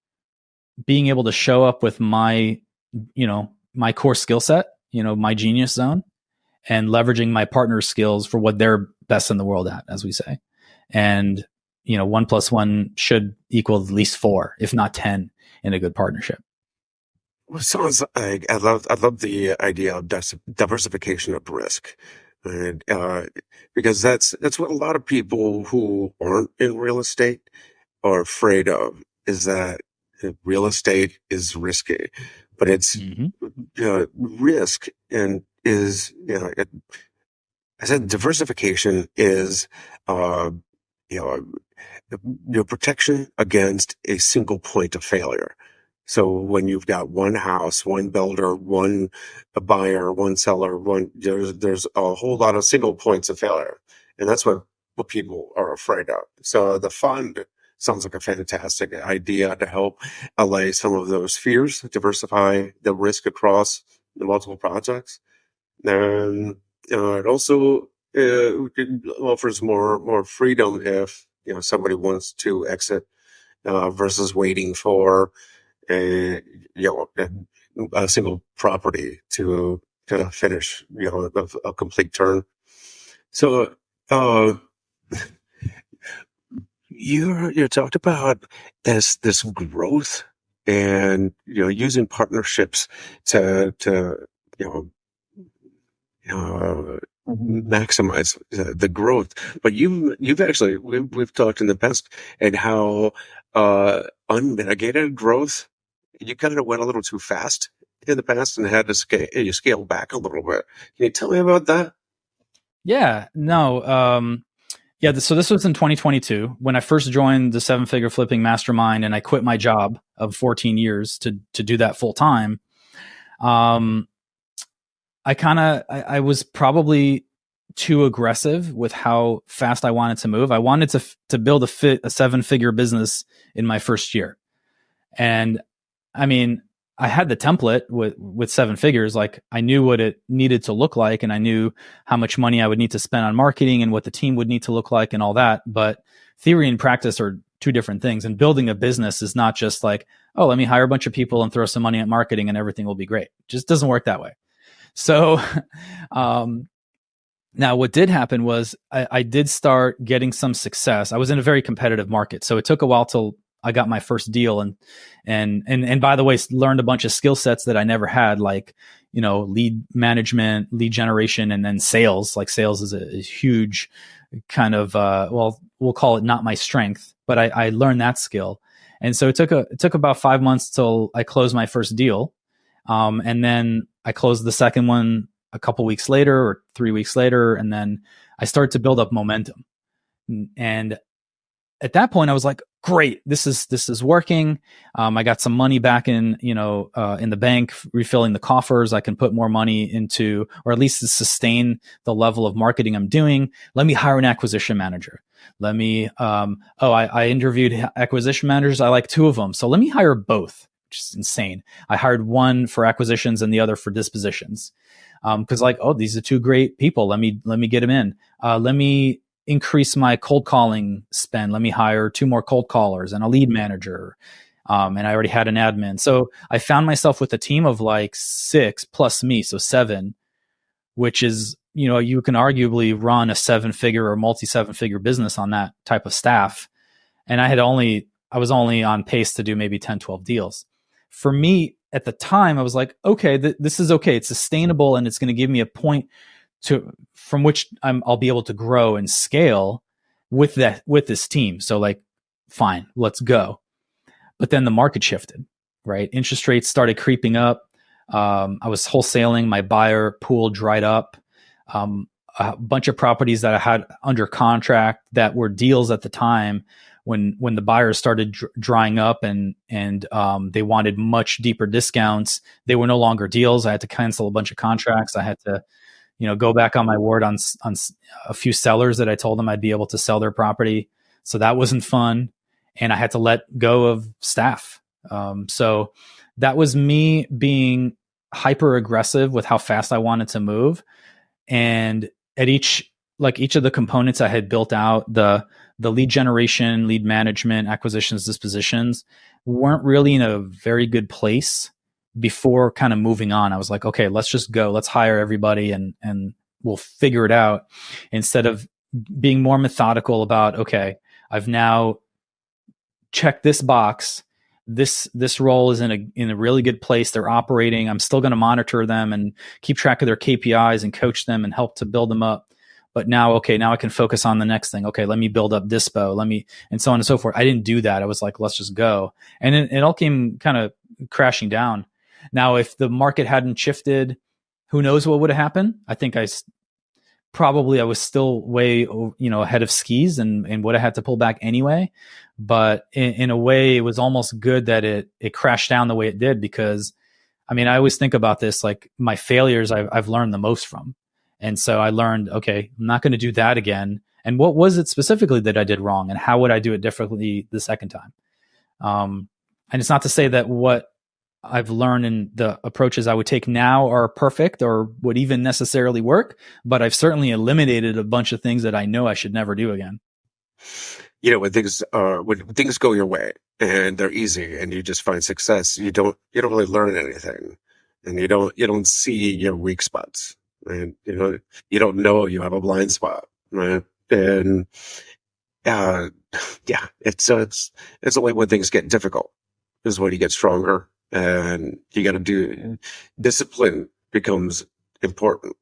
being able to show up with my core skill set, my genius zone, and leveraging my partner's skills for what they're best in the world at, as we say. And, 1 + 1 should equal at least 4, if not 10, in a good partnership. Well, it sounds like I love the idea of diversification of risk, and because that's what a lot of people who aren't in real estate are afraid of, is that real estate is risky, but it's risk, and is I said diversification is your protection against a single point of failure. So when you've got one house, one builder, one buyer, one seller, there's a whole lot of single points of failure, and that's what people are afraid of. So the fund sounds like a fantastic idea to help allay some of those fears, diversify the risk across the multiple projects. And it also offers more freedom if somebody wants to exit versus waiting for a single property to kind of finish a complete turn. So you talked about this growth, and using partnerships to maximize the growth. But you've actually, we've talked in the past, and how unmitigated growth, you kind of went a little too fast in the past and had to scale back a little bit. Can you tell me about that? Yeah, no. So this was in 2022 when I first joined the 7-figure flipping mastermind, and I quit my job of 14 years to do that full time. I was probably too aggressive with how fast I wanted to move. I wanted to build a 7-figure business in my first year. And I mean, I had the template with 7 figures. Like, I knew what it needed to look like, and I knew how much money I would need to spend on marketing and what the team would need to look like and all that. But theory and practice are two different things. And building a business is not just like, oh, let me hire a bunch of people and throw some money at marketing and everything will be great. It just doesn't work that way. So, now what did happen was I did start getting some success. I was in a very competitive market. So it took a while till I got my first deal, and by the way, learned a bunch of skill sets that I never had, like, lead management, lead generation, and then sales. Like, sales is a huge kind of, we'll call it not my strength, but I learned that skill. And so it took about 5 months till I closed my first deal. And then I closed the second one a couple weeks later or 3 weeks later. And then I started to build up momentum. And at that point I was like, great, this is working. I got some money back in the bank, refilling the coffers. I can put more money into, or at least to sustain the level of marketing I'm doing. Let me hire an acquisition manager. I interviewed acquisition managers. I like 2 of them. So let me hire both. which is insane. I hired one for acquisitions and the other for dispositions. Cause like, oh, these are two great people. Let me get them in. Let me increase my cold calling spend. Let me hire 2 more cold callers and a lead manager. And I already had an admin. So I found myself with a team of like 6 plus me. So 7, which is, you can arguably run a 7-figure or multi 7-figure business on that type of staff. And I was only on pace to do maybe 10, 12 deals. For me at the time, I was like, okay, this is okay. It's sustainable and it's going to give me a point from which I'll be able to grow and scale with this team. So like, fine, let's go. But then the market shifted, right? Interest rates started creeping up. I was wholesaling, my buyer pool dried up. A bunch of properties that I had under contract that were deals at the time, when the buyers started drying up and they wanted much deeper discounts, they were no longer deals. I had to cancel a bunch of contracts. I had to, go back on my word on a few sellers that I told them I'd be able to sell their property. So that wasn't fun. And I had to let go of staff. So that was me being hyper aggressive with how fast I wanted to move. And at each of the components I had built out, the lead generation, lead management, acquisitions, dispositions weren't really in a very good place before kind of moving on. I was like, okay, let's just go. Let's hire everybody and we'll figure it out, instead of being more methodical about, okay, I've now checked this box. This role is in a really good place. They're operating. I'm still going to monitor them and keep track of their KPIs and coach them and help to build them up. But now I can focus on the next thing. Okay, let me build up Dispo. And so on and so forth. I didn't do that. I was like, let's just go. And it all came kind of crashing down. Now, if the market hadn't shifted, who knows what would have happened? I think I was still way, ahead of skis and would have had to pull back anyway. But in a way, it was almost good that it crashed down the way it did, because I always think about this, like my failures I've learned the most from. And so I learned, okay, I'm not going to do that again. And what was it specifically that I did wrong, and how would I do it differently the second time? And it's not to say that what I've learned and the approaches I would take now are perfect or would even necessarily work, but I've certainly eliminated a bunch of things that I know I should never do again. When things go your way and they're easy and you just find success, you don't really learn anything, and you don't see your weak spots, right? You don't know you have a blind spot, right? And it's the way when things get difficult is when you get stronger, and you got to do discipline becomes important.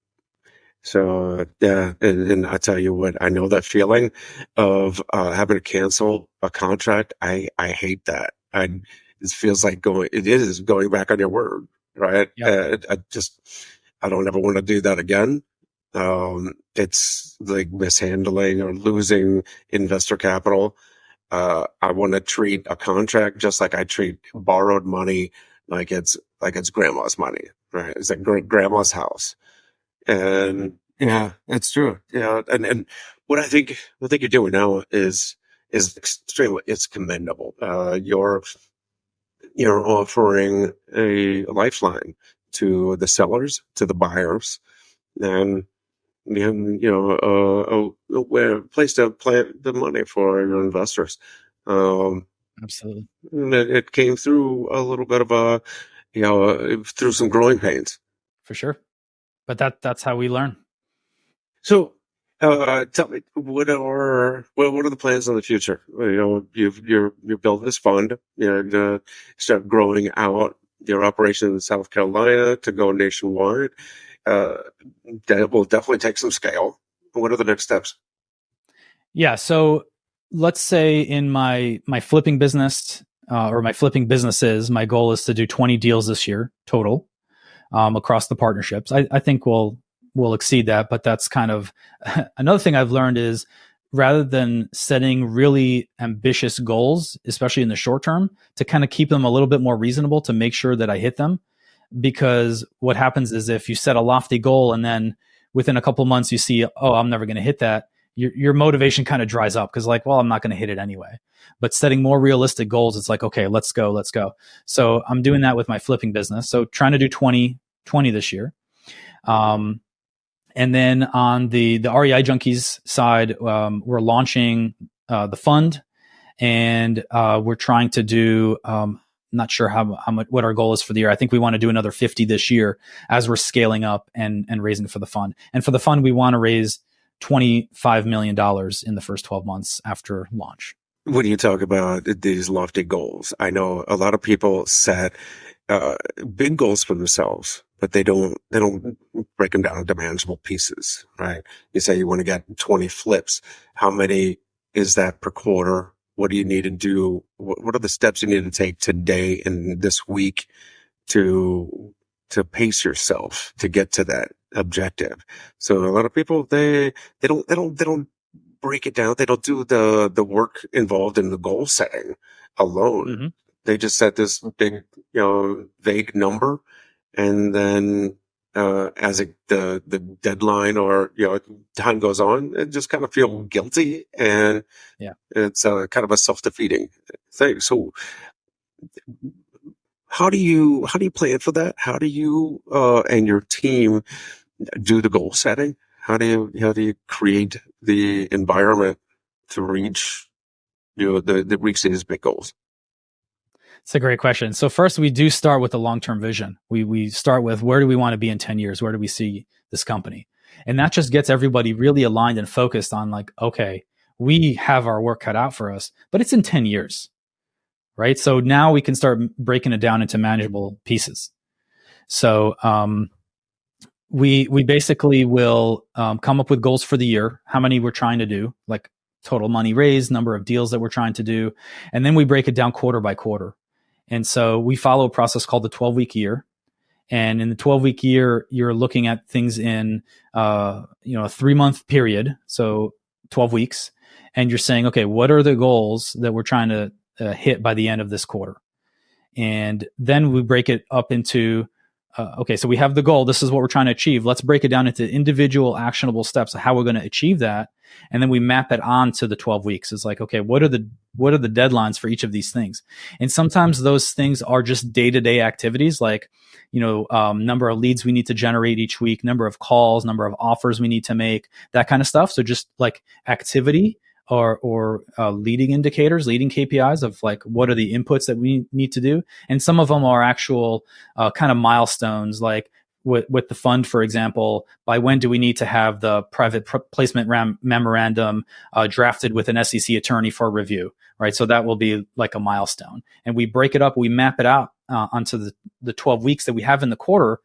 So and I tell you what, I know that feeling of having to cancel a contract. I hate that. It feels like going back on your word, right? Yep. I don't ever want to do that again. It's like mishandling or losing investor capital. I want to treat a contract just like I treat borrowed money, like it's grandma's money, right? It's like grandma's house. And yeah, it's true. Yeah. And what I think you're doing now is extremely, it's commendable. You're offering a lifeline to the sellers, to the buyers, and a place to plant the money for your investors. Absolutely. And it came through a little bit of through some growing pains. For sure. But that's how we learn. So, tell me, what are the plans in the future? You're building this fund, start growing out your operation in South Carolina to go nationwide. That will definitely take some scale. What are the next steps? Yeah. So let's say in my flipping business, or my flipping businesses, my goal is to do 20 deals this year total, across the partnerships. I think we'll exceed that, but that's kind of another thing I've learned is, rather than setting really ambitious goals, especially in the short term, to kind of keep them a little bit more reasonable to make sure that I hit them. Because what happens is, if you set a lofty goal and then within a couple of months you see, oh, I'm never going to hit that, your motivation kind of dries up because like, well, I'm not going to hit it anyway. But setting more realistic goals, it's like, okay, let's go. So I'm doing that with my flipping business. So trying to do 20 this year. And then on the REI Junkies side, we're launching the fund, and we're trying to do, not sure how much, what our goal is for the year. I think we want to do another 50 this year as we're scaling up and raising for the fund. And for the fund, we want to raise $25 million in the first 12 months after launch. When you talk about these lofty goals, I know a lot of people set big goals for themselves, but they don't break them down into manageable pieces, right? You say you want to get 20 flips. How many is that per quarter? What do you need to do? What are the steps you need to take today and this week to pace yourself to get to that objective? So a lot of people, they don't break it down. They don't do the work involved in the goal setting alone. Mm-hmm. They just set this big, vague number, and then as the deadline or time goes on, it just kind of feel guilty, and it's kind of a self-defeating thing. So, how do you plan for that? How do you and your team do the goal setting? How do you create the environment to reach reach these big goals? It's a great question. So first, we do start with the long-term vision. We start with, where do we want to be in 10 years? Where do we see this company? And that just gets everybody really aligned and focused on like, okay, we have our work cut out for us, but it's in 10 years, right? So now we can start breaking it down into manageable pieces. So we basically will come up with goals for the year, how many we're trying to do, like total money raised, number of deals that we're trying to do. And then we break it down quarter by quarter. And so we follow a process called the 12-week year. And in the 12-week year, you're looking at things in, a 3-month period. So 12 weeks. And you're saying, okay, what are the goals that we're trying to hit by the end of this quarter? And then we break it up into, okay, so we have the goal. This is what we're trying to achieve. Let's break it down into individual actionable steps of how we're going to achieve that. And then we map it on to the 12 weeks. It's like, okay, what are the deadlines for each of these things? And sometimes those things are just day-to-day activities, like, number of leads we need to generate each week, number of calls, number of offers we need to make, that kind of stuff. So just like activity or leading indicators, leading KPIs of like, what are the inputs that we need to do? And some of them are actual kind of milestones, like with the fund, for example, by when do we need to have the private placement memorandum drafted with an SEC attorney for review, right? So that will be like a milestone. And we break it up, we map it out onto the 12 weeks that we have in the quarter.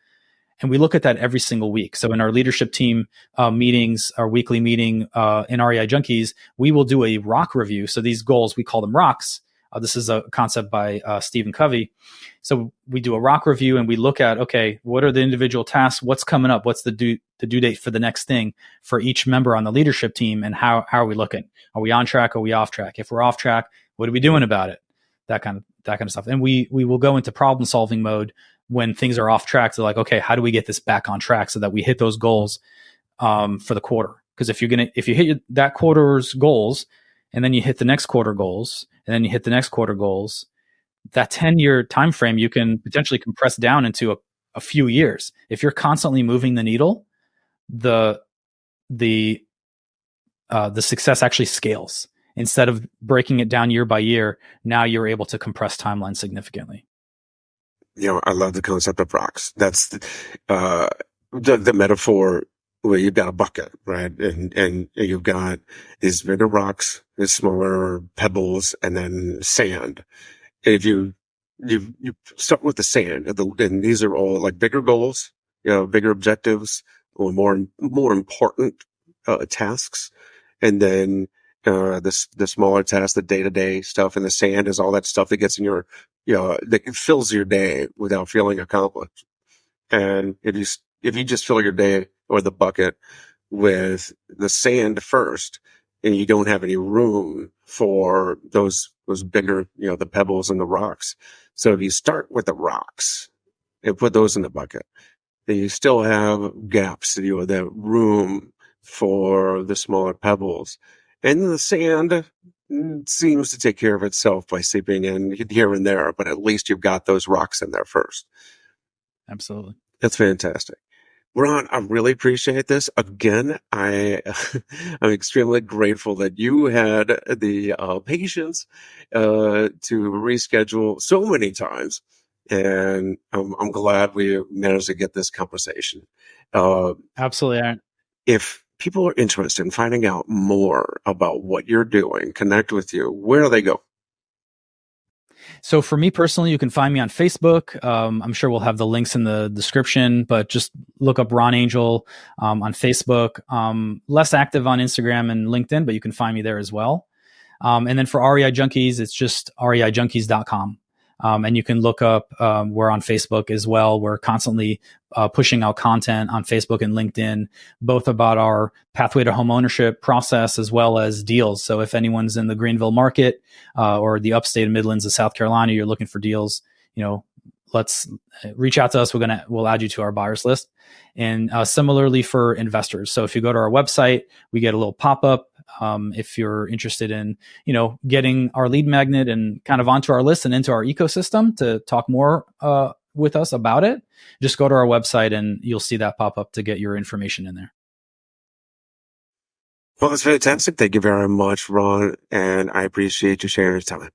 And we look at that every single week. So in our leadership team meetings, our weekly meeting in REI Junkies, we will do a rock review. So these goals, we call them rocks. This is a concept by Stephen Covey. So we do a rock review and we look at, okay, what are the individual tasks? What's coming up? What's the due date for the next thing for each member on the leadership team? And how are we looking? Are we on track? Are we off track? If we're off track, what are we doing about it? That kind of stuff. And we will go into problem solving mode when things are off track to like, okay, how do we get this back on track so that we hit those goals for the quarter? Because if you hit that quarter's goals and then you hit the next quarter goals and then you hit the next quarter goals, that 10-year time frame you can potentially compress down into a few years. If you're constantly moving the needle, the success actually scales. Instead of breaking it down year by year, now you're able to compress timelines significantly. I love the concept of rocks. That's the metaphor where you've got a bucket, right? And you've got these bigger rocks, these smaller pebbles, and then sand. And if you start with the sand, and these are all like bigger goals, bigger objectives, or more important tasks, and then the smaller tasks, the day-to-day stuff, and the sand is all that stuff that gets in your, that fills your day without feeling accomplished. And if you just fill your day or the bucket with the sand first, and you don't have any room for those bigger, the pebbles and the rocks. So if you start with the rocks and put those in the bucket, then you still have gaps, that room for the smaller pebbles. And the sand seems to take care of itself by seeping in here and there, but at least you've got those rocks in there first. Absolutely. That's fantastic. Ron, I really appreciate this. Again, I'm extremely grateful that you had the patience to reschedule so many times. And I'm glad we managed to get this conversation. Absolutely, Aaron. If people are interested in finding out more about what you're doing, connect with you, where do they go? So for me personally, you can find me on Facebook. I'm sure we'll have the links in the description, but just look up Ron Angel on Facebook. Less active on Instagram and LinkedIn, but you can find me there as well. And then for REI Junkies, it's just reijunkies.com. And you can look up, we're on Facebook as well. We're constantly pushing out content on Facebook and LinkedIn, both about our pathway to home ownership process as well as deals. So if anyone's in the Greenville market or the upstate Midlands of South Carolina, you're looking for deals, let's reach out to us. We'll add you to our buyers list. And similarly for investors. So if you go to our website, we get a little pop-up. If you're interested in, getting our lead magnet and kind of onto our list and into our ecosystem to talk more with us about it, just go to our website and you'll see that pop up to get your information in there. Well, that's fantastic. Thank you very much, Ron. And I appreciate you sharing your time.